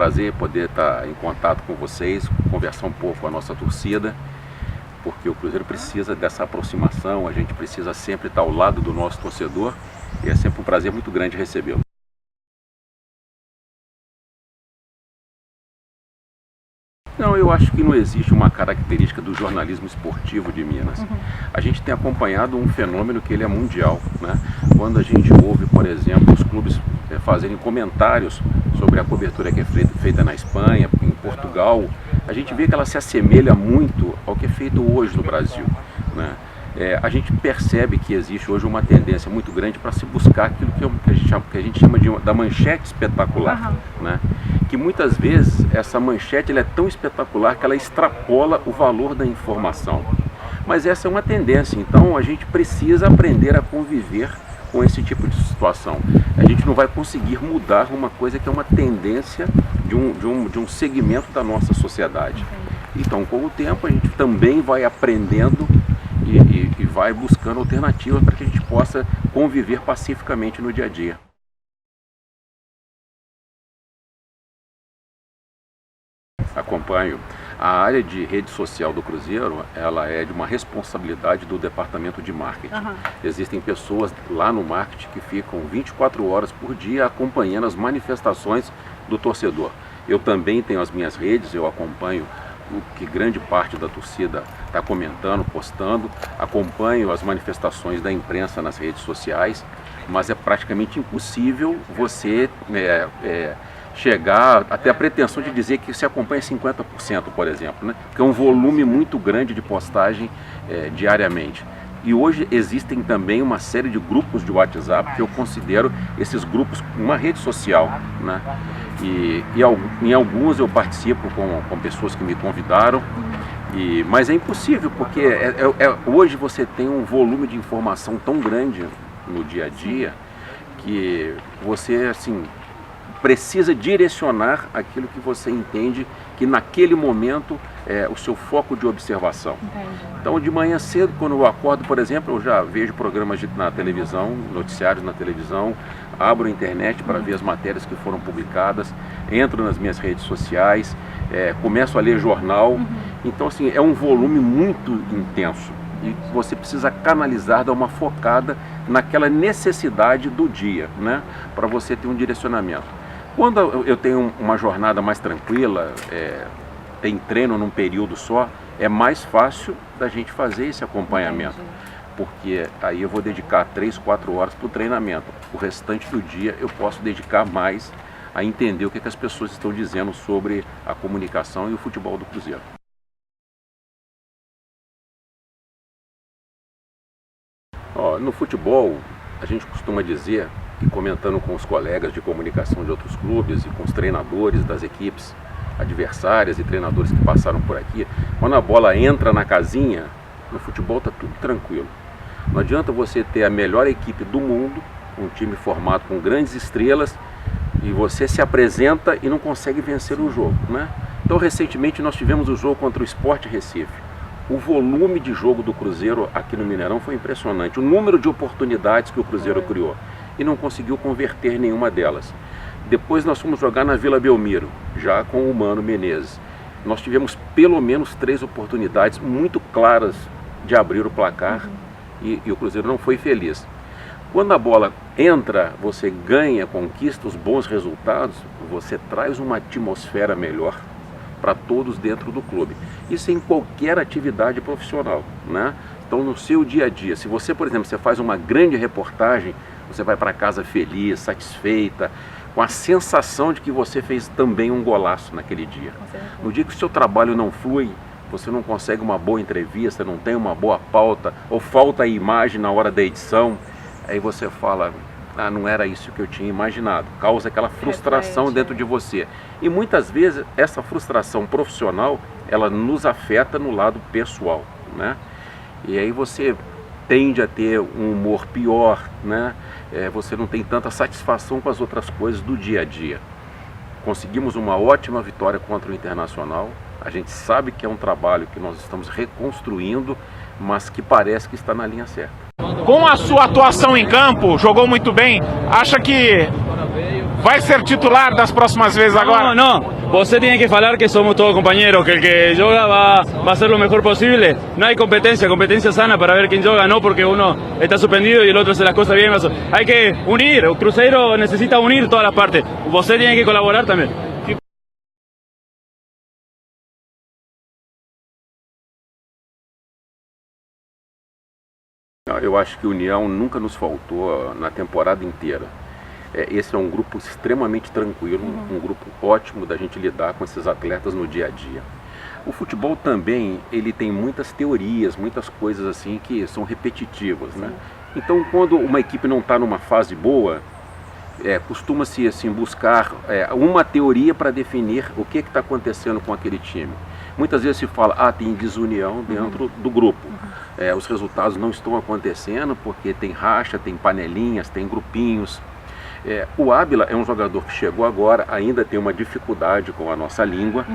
prazer poder estar em contato com vocês, conversar um pouco com a nossa torcida, porque o Cruzeiro precisa dessa aproximação, a gente precisa sempre estar ao lado do nosso torcedor e é sempre um prazer muito grande recebê-lo. Não, eu acho que não existe uma característica do jornalismo esportivo de Minas. A gente tem acompanhado um fenômeno que ele é mundial, né? Quando a gente ouve, por exemplo, os clubes fazerem comentários sobre a cobertura que é feita na Espanha, em Portugal, a gente vê que ela se assemelha muito ao que é feito hoje no Brasil, né? A gente percebe que existe hoje uma tendência muito grande para se buscar aquilo que a gente chama da manchete espetacular, né? Que muitas vezes essa manchete ela é tão espetacular que ela extrapola o valor da informação. Mas essa é uma tendência, então a gente precisa aprender a conviver com esse tipo de situação. A gente não vai conseguir mudar uma coisa que é uma tendência de um segmento da nossa sociedade. Então, com o tempo, a gente também vai aprendendo e vai buscando alternativas para que a gente possa conviver pacificamente no dia a dia. Acompanho. A área de rede social do Cruzeiro, ela é de uma responsabilidade do departamento de marketing. Existem pessoas lá no marketing que ficam 24 horas por dia acompanhando as manifestações do torcedor. Eu também tenho as minhas redes, eu acompanho o que grande parte da torcida está comentando, postando, acompanho as manifestações da imprensa nas redes sociais, mas é praticamente impossível você chegar até a pretensão de dizer que se acompanha 50%, por exemplo, né? Que é um volume muito grande de postagem diariamente. E hoje existem também uma série de grupos de WhatsApp que eu considero esses grupos uma rede social, né? E em alguns eu participo com pessoas que me convidaram, mas é impossível, porque hoje você tem um volume de informação tão grande no dia a dia que você, assim, precisa direcionar aquilo que você entende que naquele momento é o seu foco de observação. Então, de manhã cedo, quando eu acordo, por exemplo, eu já vejo programas na televisão, noticiários na televisão, abro a internet para ver as matérias que foram publicadas, entro nas minhas redes sociais, começo a ler jornal. Então, assim, é um volume muito intenso e você precisa canalizar, dar uma focada naquela necessidade do dia, né, para você ter um direcionamento. Quando eu tenho uma jornada mais tranquila, tem treino num período só, é mais fácil da gente fazer esse acompanhamento. Porque aí eu vou dedicar 3, 4 horas para o treinamento. O restante do dia eu posso dedicar mais a entender o que as pessoas estão dizendo sobre a comunicação e o futebol do Cruzeiro. No futebol, a gente costuma dizer, e comentando com os colegas de comunicação de outros clubes e com os treinadores das equipes adversárias e treinadores que passaram por aqui, quando a bola entra na casinha, no futebol está tudo tranquilo. Não adianta você ter a melhor equipe do mundo, um time formado com grandes estrelas, e você se apresenta e não consegue vencer o jogo, né? Então, recentemente nós tivemos o jogo contra o Sport Recife. O volume de jogo do Cruzeiro aqui no Mineirão foi impressionante. O número de oportunidades que o Cruzeiro criou e não conseguiu converter nenhuma delas. Depois nós fomos jogar na Vila Belmiro, já com o Mano Menezes. Nós tivemos pelo menos 3 oportunidades muito claras de abrir o placar e o Cruzeiro não foi feliz. Quando a bola entra, você ganha, conquista os bons resultados, você traz uma atmosfera melhor para todos dentro do clube. Isso em qualquer atividade profissional, né? Então, no seu dia a dia, se você, por exemplo, você faz uma grande reportagem, você vai para casa feliz, satisfeita, com a sensação de que você fez também um golaço naquele dia. No dia que o seu trabalho não flui, você não consegue uma boa entrevista, não tem uma boa pauta, ou falta a imagem na hora da edição, aí você fala, não era isso que eu tinha imaginado. Causa aquela frustração dentro de você. E muitas vezes essa frustração profissional, ela nos afeta no lado pessoal, né? E aí você tende a ter um humor pior, né? Você não tem tanta satisfação com as outras coisas do dia a dia. Conseguimos uma ótima vitória contra o Internacional. A gente sabe que é um trabalho que nós estamos reconstruindo, mas que parece que está na linha certa. Com a sua atuação em campo, jogou muito bem. Acha que Vai ser titular das próximas vezes agora? No, você tem que falar que somos todos compañeros, que el que joga va a hacer lo mejor posible. No hay competencia sana para ver quién joga, no porque uno está suspendido y el otro hace las cosas bien. Hay que unir, o Cruzeiro necesita unir todas las partes. Você tiene que colaborar también. Eu acho que união nunca nos faltou na temporada inteira. Esse é um grupo extremamente tranquilo, um grupo ótimo da gente lidar com esses atletas no dia a dia. O futebol também, ele tem muitas teorias, muitas coisas assim que são repetitivas, né? Então, quando uma equipe não está numa fase boa, costuma-se assim, buscar uma teoria para definir o que está acontecendo com aquele time. Muitas vezes se fala, tem desunião dentro do grupo. Os resultados não estão acontecendo porque tem racha, tem panelinhas, tem grupinhos. O Ábila é um jogador que chegou agora, ainda tem uma dificuldade com a nossa língua,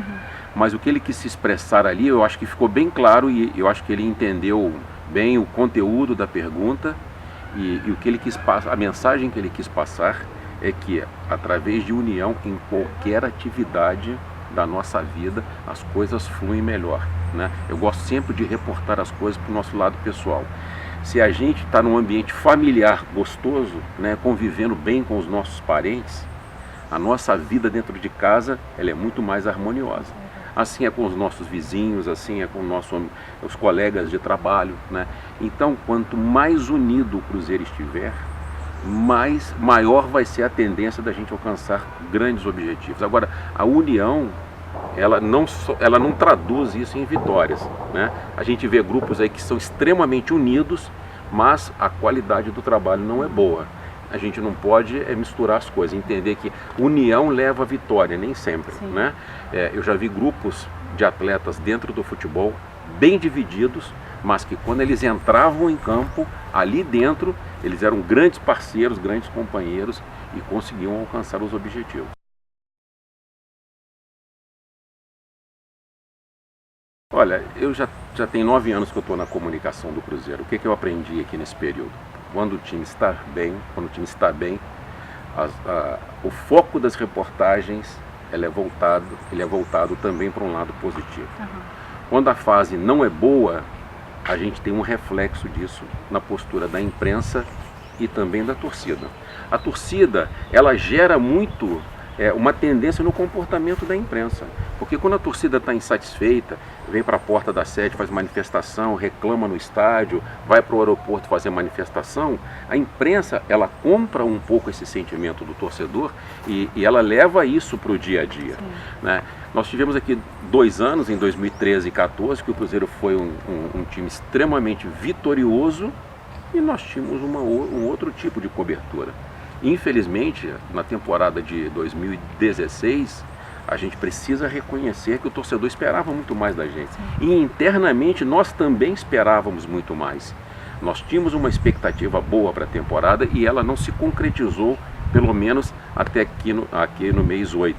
mas o que ele quis se expressar ali, eu acho que ficou bem claro e eu acho que ele entendeu bem o conteúdo da pergunta e o que ele quis passar, a mensagem que ele quis passar é que através de união em qualquer atividade da nossa vida, as coisas fluem melhor, né? Eu gosto sempre de reportar as coisas para o nosso lado pessoal. Se a gente está num ambiente familiar gostoso, né, convivendo bem com os nossos parentes, a nossa vida dentro de casa ela é muito mais harmoniosa. Assim é com os nossos vizinhos, assim é com os colegas de trabalho, né? Então, quanto mais unido o Cruzeiro estiver, maior vai ser a tendência da gente alcançar grandes objetivos. Agora, a união, ela não traduz isso em vitórias, né? A gente vê grupos aí que são extremamente unidos, mas a qualidade do trabalho não é boa. A gente não pode misturar as coisas, entender que união leva a vitória, nem sempre, né? Eu já vi grupos de atletas dentro do futebol bem divididos, mas que quando eles entravam em campo, ali dentro, eles eram grandes parceiros, grandes companheiros e conseguiam alcançar os objetivos. Olha, eu já tenho 9 anos que eu estou na comunicação do Cruzeiro. O que eu aprendi aqui nesse período? Quando o time está bem, o foco das reportagens ele é voltado também para um lado positivo. Quando a fase não é boa, a gente tem um reflexo disso na postura da imprensa e também da torcida. A torcida, ela gera muito uma tendência no comportamento da imprensa, porque quando a torcida está insatisfeita, vem para a porta da sede, faz manifestação, reclama no estádio, vai para o aeroporto fazer manifestação, a imprensa ela compra um pouco esse sentimento do torcedor e ela leva isso para o dia a dia, né? Nós tivemos aqui 2 anos, em 2013 e 2014, que o Cruzeiro foi um time extremamente vitorioso e nós tínhamos um outro tipo de cobertura. Infelizmente, na temporada de 2016, a gente precisa reconhecer que o torcedor esperava muito mais da gente. E internamente nós também esperávamos muito mais. Nós tínhamos uma expectativa boa para a temporada e ela não se concretizou, pelo menos até aqui no mês 8.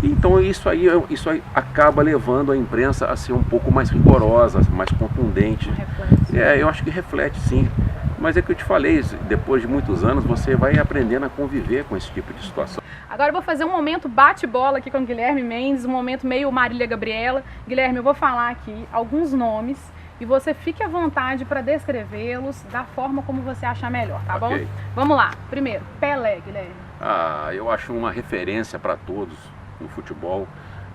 Então isso aí acaba levando a imprensa a ser um pouco mais rigorosa, mais contundente. Eu acho que reflete sim. Mas é que eu te falei, depois de muitos anos você vai aprendendo a conviver com esse tipo de situação. Agora eu vou fazer um momento bate-bola aqui com o Guilherme Mendes, um momento meio Marília Gabriela. Guilherme, eu vou falar aqui alguns nomes e você fique à vontade para descrevê-los da forma como você achar melhor, tá bom? Vamos lá. Primeiro, Pelé, Guilherme. Eu acho uma referência para todos no futebol.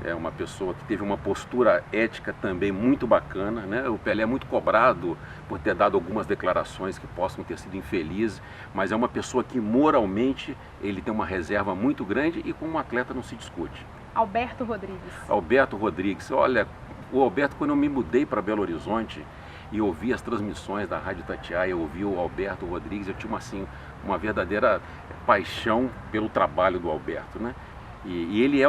É uma pessoa que teve uma postura ética também muito bacana, né? O Pelé é muito cobrado por ter dado algumas declarações que possam ter sido infelizes, mas é uma pessoa que moralmente ele tem uma reserva muito grande e com um atleta não se discute. Alberto Rodrigues. Alberto Rodrigues, olha, o Alberto, quando eu me mudei para Belo Horizonte e ouvi as transmissões da Rádio Itatiaia, eu ouvi o Alberto Rodrigues, eu tinha uma verdadeira paixão pelo trabalho do Alberto, né? E ele é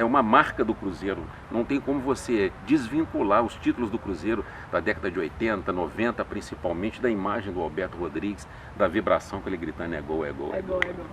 uma marca do Cruzeiro. Não tem como você desvincular os títulos do Cruzeiro da década de 80, 90, principalmente da imagem do Alberto Rodrigues, da vibração que ele gritando: é gol, é gol, é gol. É gol.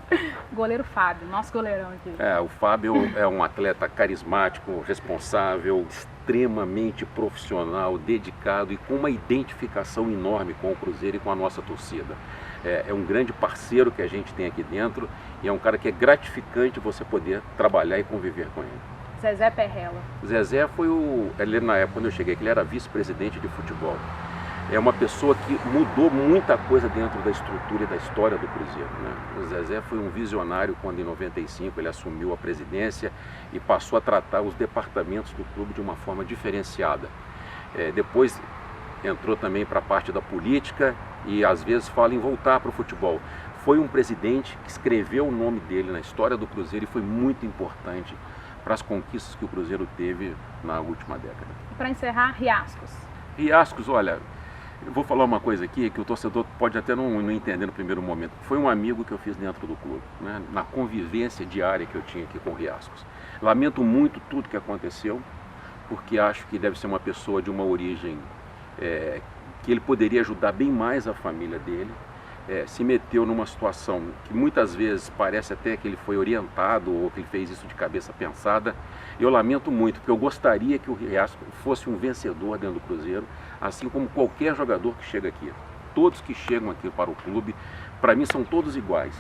Goleiro Fábio, nosso goleirão aqui. O Fábio é um atleta carismático, responsável, extremamente profissional, dedicado e com uma identificação enorme com o Cruzeiro e com a nossa torcida. É um grande parceiro que a gente tem aqui dentro e é um cara que é gratificante você poder trabalhar e conviver com ele. Zezé Perrella. Zezé foi ele, na época quando eu cheguei, que ele era vice-presidente de futebol. É uma pessoa que mudou muita coisa dentro da estrutura e da história do Cruzeiro, né? O Zezé foi um visionário quando em 95 ele assumiu a presidência e passou a tratar os departamentos do clube de uma forma diferenciada. Depois entrou também para a parte da política e às vezes fala em voltar para o futebol. Foi um presidente que escreveu o nome dele na história do Cruzeiro e foi muito importante para as conquistas que o Cruzeiro teve na última década. E para encerrar, Riascos. Riascos, olha, eu vou falar uma coisa aqui que o torcedor pode até não entender no primeiro momento. Foi um amigo que eu fiz dentro do clube, né? Na convivência diária que eu tinha aqui com o Riascos. Lamento muito tudo que aconteceu, porque acho que deve ser uma pessoa de uma origem que ele poderia ajudar bem mais a família dele. Se meteu numa situação que muitas vezes parece até que ele foi orientado ou que ele fez isso de cabeça pensada. Eu lamento muito, porque eu gostaria que o Riascos fosse um vencedor dentro do Cruzeiro, assim como qualquer jogador que chega aqui. Todos que chegam aqui para o clube, para mim são todos iguais,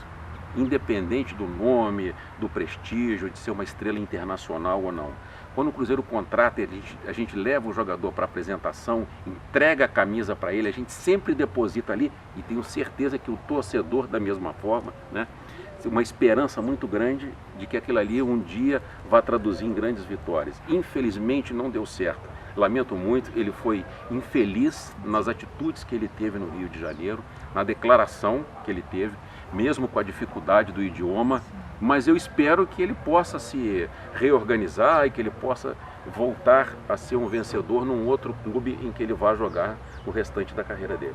independente do nome, do prestígio, de ser uma estrela internacional ou não. Quando o Cruzeiro contrata, a gente leva o jogador para a apresentação, entrega a camisa para ele, a gente sempre deposita ali e tenho certeza que o torcedor da mesma forma, né? Uma esperança muito grande de que aquilo ali um dia vá traduzir em grandes vitórias. Infelizmente não deu certo. Lamento muito, ele foi infeliz nas atitudes que ele teve no Rio de Janeiro, na declaração que ele teve, mesmo com a dificuldade do idioma, mas eu espero que ele possa se reorganizar e que ele possa voltar a ser um vencedor num outro clube em que ele vá jogar o restante da carreira dele.